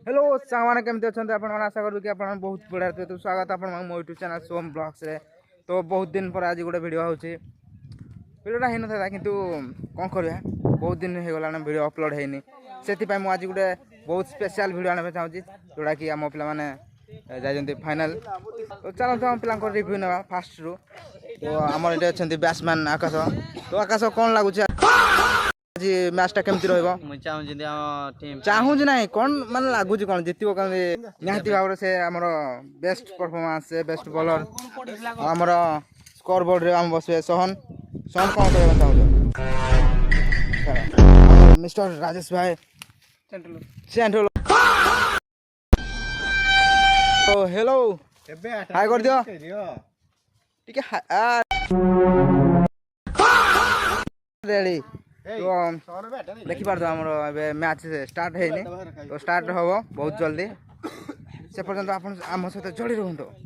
Hello सामान केमती अच्छा आप आशा करूँ कि आप बहुत बढ़िया थे। तो स्वागत आप मो यूट्यूब चैनल सोम ब्लॉग्स रे। तो बहुत दिन पर आज गोटे वीडियो होची वीडियोटा हो ना कि कौन करवा बहुत दिन हो गला वीडियो अपलोड होनी से आज गोटे बहुत स्पेशल वीडियो आने चाहूँगी जोटा कि आम पाने जाइए फाइनाल। तो चलते आम पिला रिव्यू ना फास्ट रू। तो आमर ये अच्छा बैट्समैन आकाश। तो आकाश कौन लगुच आज मैचटा केमती चाहूँ ना कौन मान लगुच कौन जित निहाती भाव से आमर बेस्ट परफॉर्मेंस बेस्ट बॉलर आमर स्कोर बोर्ड रे आम बसवे सोहन सोहन कौन कहना चाहूँ मिस्टर राजेश भाई सेंट्रल। तो हेलो हाय कर दियो ठीक है रेडी। तो देखी पार आम मैच स्टार्ट है तो स्टार्ट हम बहुत जल्दी से पर्यंत आप आम सहित जोड़ी रुहतु।